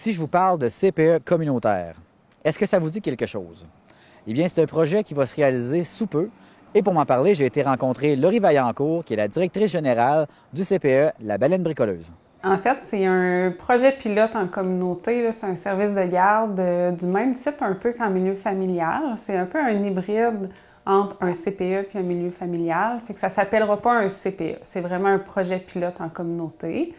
Si je vous parle de CPE communautaire, est-ce que ça vous dit quelque chose? Eh bien, c'est un projet qui va se réaliser sous peu. Et pour m'en parler, j'ai été rencontrer Laurie Vaillancourt, qui est la directrice générale du CPE La Baleine Bricoleuse. En fait, c'est un projet pilote en communauté. C'est un service de garde du même type un peu qu'en milieu familial. C'est un peu un hybride entre un CPE et un milieu familial. Fait que ça ne s'appellera pas un CPE. C'est vraiment un projet pilote en communauté.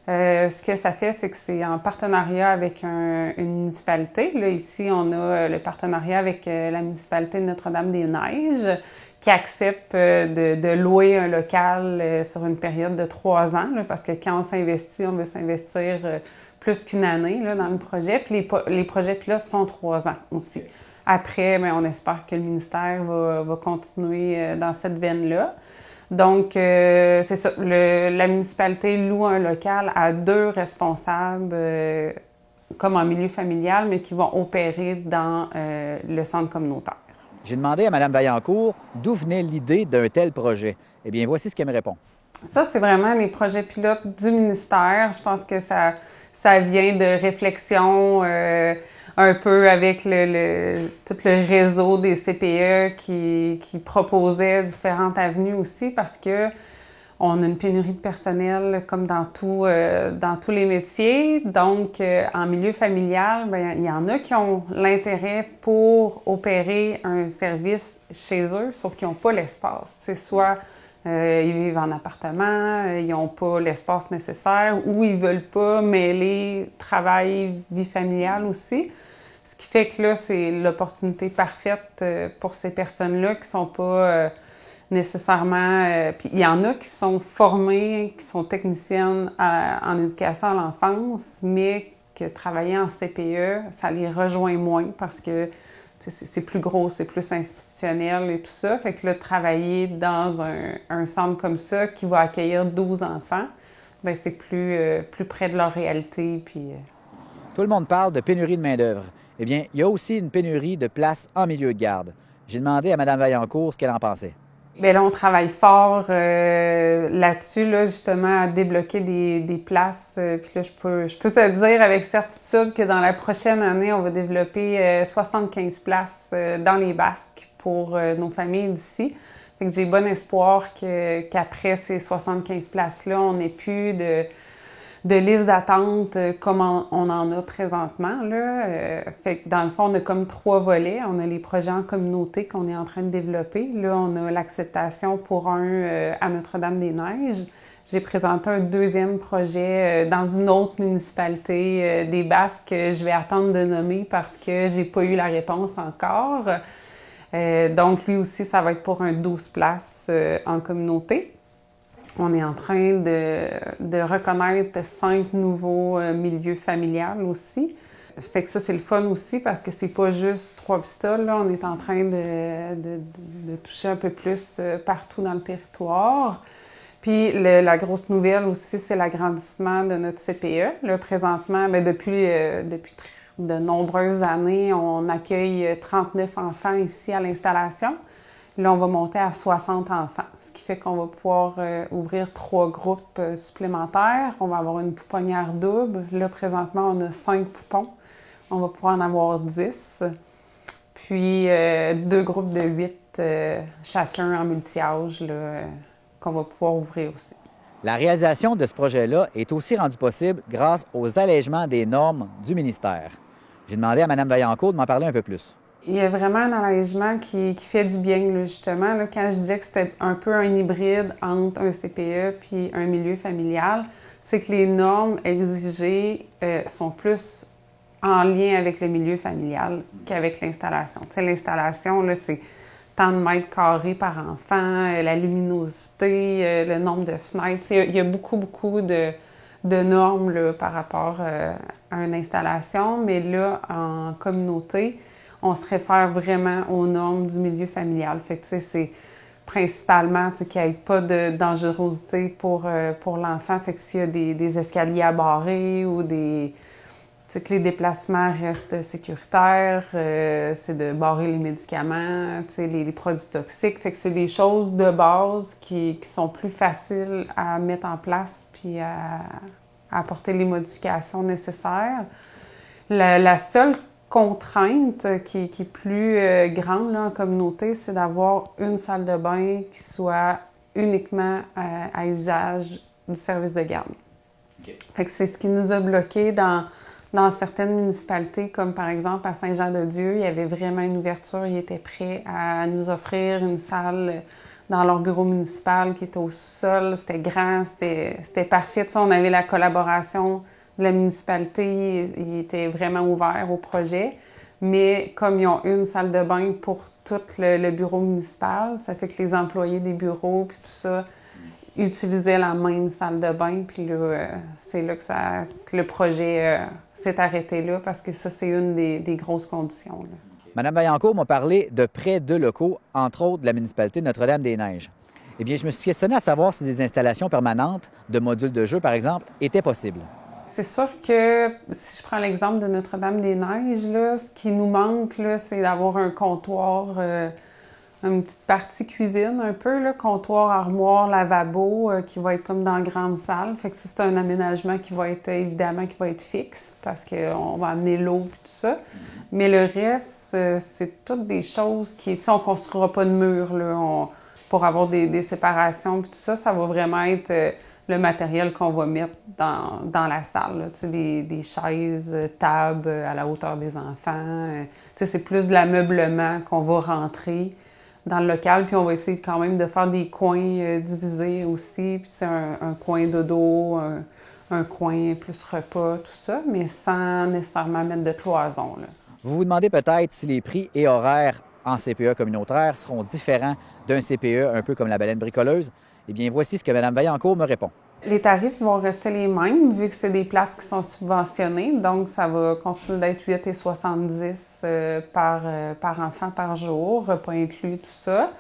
Ce que ça fait, c'est que c'est en partenariat avec une municipalité. Là, ici, on a le partenariat avec la municipalité de Notre-Dame-des-Neiges qui accepte de louer un local sur une période de 3 ans, là, parce que quand on s'investit, on veut s'investir plus qu'une année là, dans le projet. Puis les projets pilotes sont 3 ans aussi. Après, bien, on espère que le ministère va continuer dans cette veine-là. Donc, c'est ça. La municipalité loue un local à 2 responsables, comme en milieu familial, mais qui vont opérer dans le centre communautaire. J'ai demandé à Mme Vaillancourt d'où venait l'idée d'un tel projet. Eh bien, voici ce qu'elle me répond. Ça, c'est vraiment les projets pilotes du ministère. Je pense que ça vient de réflexion un peu avec tout le réseau des CPE qui proposait différentes avenues aussi parce que on a une pénurie de personnel comme dans tous les métiers. Donc, en milieu familial, bien, il y en a qui ont l'intérêt pour opérer un service chez eux, sauf qu'ils n'ont pas l'espace. C'est soit ils vivent en appartement, ils n'ont pas l'espace nécessaire ou ils ne veulent pas mêler travail, vie familiale aussi. Ce qui fait que là, c'est l'opportunité parfaite pour ces personnes-là qui ne sont pas nécessairement. Puis il y en a qui sont formées, qui sont techniciennes en éducation à l'enfance, mais que travailler en CPE, ça les rejoint moins parce que c'est plus gros, c'est plus institutionnel et tout ça. Fait que là, travailler dans un centre comme ça qui va accueillir 12 enfants, bien, c'est plus près de leur réalité. Puis, Tout le monde parle de pénurie de main-d'œuvre. Eh bien, il y a aussi une pénurie de places en milieu de garde. J'ai demandé à Mme Vaillancourt ce qu'elle en pensait. bien là, on travaille fort là-dessus, là, justement, à débloquer des places. Puis là, je peux te dire avec certitude que dans la prochaine année, on va développer 75 places dans les Basques pour nos familles d'ici. Fait que j'ai bon espoir qu'après ces 75 places-là, on n'ait plus de liste d'attente comme on en a présentement. Là. Fait que dans le fond, on a comme 3 volets. On a les projets en communauté qu'on est en train de développer. Là, on a l'acceptation pour un à Notre-Dame-des-Neiges. J'ai présenté un 2e projet dans une autre municipalité des Basques que je vais attendre de nommer parce que j'ai pas eu la réponse encore. Donc, lui aussi, ça va être pour un 12 places en communauté. On est en train de reconnaître 5 nouveaux milieux familiales aussi. Fait que ça, c'est le fun aussi parce que c'est pas juste Trois-Pistoles. Là. On est en train de toucher un peu plus partout dans le territoire. Puis la grosse nouvelle aussi, c'est l'agrandissement de notre CPE. Là, présentement, bien, depuis de nombreuses années, on accueille 39 enfants ici à l'installation. Là, on va monter à 60 enfants, ce qui fait qu'on va pouvoir ouvrir 3 groupes supplémentaires. On va avoir une pouponnière double. Là, présentement, on a 5 poupons. On va pouvoir en avoir 10. Puis, 2 groupes de 8, chacun en multi-âge, qu'on va pouvoir ouvrir aussi. La réalisation de ce projet-là est aussi rendue possible grâce aux allègements des normes du ministère. J'ai demandé à Mme Vaillancourt de m'en parler un peu plus. Il y a vraiment un allègement qui fait du bien, là, justement. Là, quand je disais que c'était un peu un hybride entre un CPE puis un milieu familial, c'est que les normes exigées sont plus en lien avec le milieu familial qu'avec l'installation. Tu sais, l'installation, là, c'est tant de mètres carrés par enfant, la luminosité, le nombre de fenêtres. Tu sais, il y a beaucoup de normes là, par rapport à une installation, mais là, en communauté, on se réfère vraiment aux normes du milieu familial. Fait que, tu sais, c'est principalement qu'il n'y ait pas de dangerosité pour l'enfant. Fait que s'il y a des escaliers à barrer ou que les déplacements restent sécuritaires, c'est de barrer les médicaments, les produits toxiques. Fait que c'est des choses de base qui sont plus faciles à mettre en place puis à apporter les modifications nécessaires. La seule contrainte qui est plus grande là, en communauté, c'est d'avoir une salle de bain qui soit uniquement à usage du service de garde. Okay. Fait que c'est ce qui nous a bloqués dans certaines municipalités, comme par exemple à Saint-Jean-de-Dieu. Il y avait vraiment une ouverture, ils étaient prêts à nous offrir une salle dans leur bureau municipal qui était au sous-sol. C'était grand, c'était parfait. Tu sais, on avait la collaboration de la municipalité, ils étaient vraiment ouverts au projet. Mais comme ils ont une salle de bain pour tout le bureau municipal, ça fait que les employés des bureaux puis tout ça utilisaient la même salle de bain. Puis là, c'est là que le projet s'est arrêté là parce que ça, c'est une des grosses conditions. Là. Mme Vaillancourt m'a parlé de près de locaux, entre autres de la municipalité de Notre-Dame-des-Neiges. Eh bien, je me suis questionné à savoir si des installations permanentes de modules de jeu, par exemple, étaient possibles. C'est sûr que, si je prends l'exemple de Notre-Dame-des-Neiges, là, ce qui nous manque, là, c'est d'avoir un comptoir, une petite partie cuisine un peu, là, comptoir, armoire, lavabo, qui va être comme dans la grande salle. Fait que ça, c'est un aménagement qui va être, évidemment, qui va être fixe, parce qu'on va amener l'eau et tout ça. Mais le reste, c'est toutes des choses qui, tu sais, on ne construira pas de mur, là, pour avoir des séparations et tout ça. Ça va vraiment être le matériel qu'on va mettre dans la salle. Là. Tu sais, des chaises, tables à la hauteur des enfants. Tu sais, c'est plus de l'ameublement qu'on va rentrer dans le local. Puis on va essayer quand même de faire des coins divisés aussi. Puis c'est un coin dodo, un coin plus repas, tout ça, mais sans nécessairement mettre de cloison. Là. Vous vous demandez peut-être si les prix et horaires en CPE communautaire seront différents d'un CPE un peu comme la baleine bricoleuse. Eh bien, voici ce que Mme Vaillancourt me répond. Les tarifs vont rester les mêmes vu que c'est des places qui sont subventionnées. Donc, ça va continuer d'être 8,70 par enfant par jour, repas inclus, tout ça.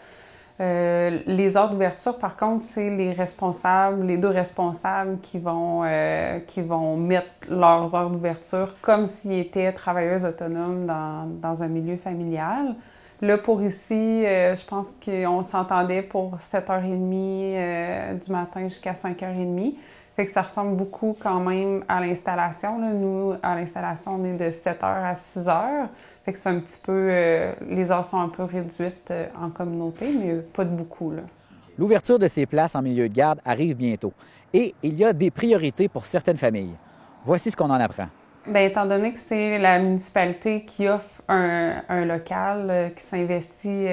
Les heures d'ouverture, par contre, c'est les deux responsables qui vont mettre leurs heures d'ouverture comme s'ils étaient travailleuses autonomes dans un milieu familial. Là, pour ici, je pense qu'on s'entendait pour 7h30 du matin jusqu'à 5h30. Fait que ça ressemble beaucoup quand même à l'installation. Là. Nous, à l'installation, on est de 7h à 6h. Fait que c'est un petit peu... les heures sont un peu réduites en communauté, mais pas de beaucoup. Là. L'ouverture de ces places en milieu de garde arrive bientôt. Et il y a des priorités pour certaines familles. Voici ce qu'on en apprend. Bien, étant donné que c'est la municipalité qui offre un local qui s'investit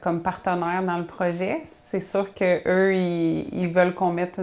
comme partenaire dans le projet, c'est sûr qu'eux, ils veulent qu'on mette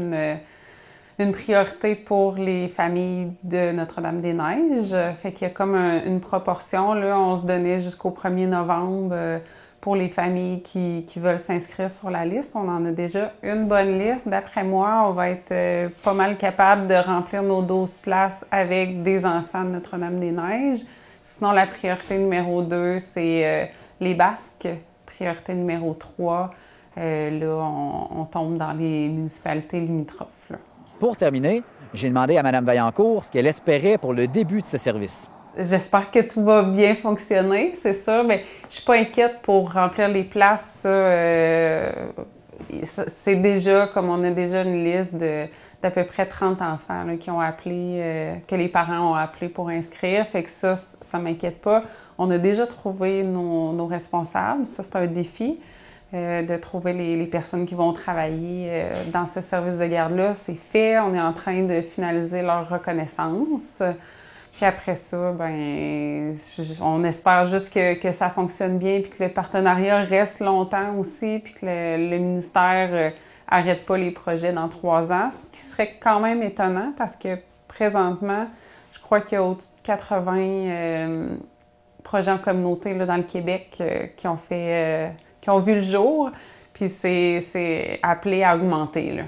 une priorité pour les familles de Notre-Dame-des-Neiges. Fait qu'il y a comme une proportion. Là, on se donnait jusqu'au 1er novembre pour les familles qui veulent s'inscrire sur la liste. On en a déjà une bonne liste. D'après moi, on va être pas mal capable de remplir nos 12 places avec des enfants de Notre-Dame-des-Neiges. Sinon, la priorité numéro 2, c'est les Basques. Priorité numéro 3, là, on tombe dans les municipalités limitrophes. Là. Pour terminer, j'ai demandé à Mme Vaillancourt ce qu'elle espérait pour le début de ce service. J'espère que tout va bien fonctionner, c'est sûr, mais je suis pas inquiète pour remplir les places. C'est déjà, comme on a déjà une liste d'à peu près 30 enfants là, qui ont appelé, que les parents ont appelé pour inscrire, fait que ça m'inquiète pas. On a déjà trouvé nos responsables, ça c'est un défi. De trouver les personnes qui vont travailler dans ce service de garde-là. C'est fait, on est en train de finaliser leur reconnaissance. Puis après ça, ben, on espère juste que ça fonctionne bien puis que le partenariat reste longtemps aussi puis que le ministère arrête pas les projets dans 3 ans, ce qui serait quand même étonnant parce que présentement, je crois qu'il y a au-dessus de 80 projets en communauté là, dans le Québec qui ont vu le jour, puis c'est appelé à augmenter. Là.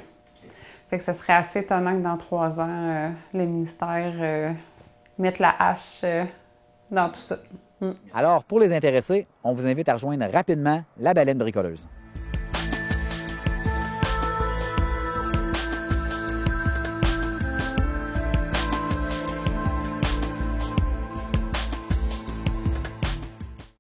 Fait que ce serait assez étonnant que dans 3 ans, le ministère mette la hache dans tout ça. Alors, pour les intéressés, on vous invite à rejoindre rapidement la baleine bricoleuse.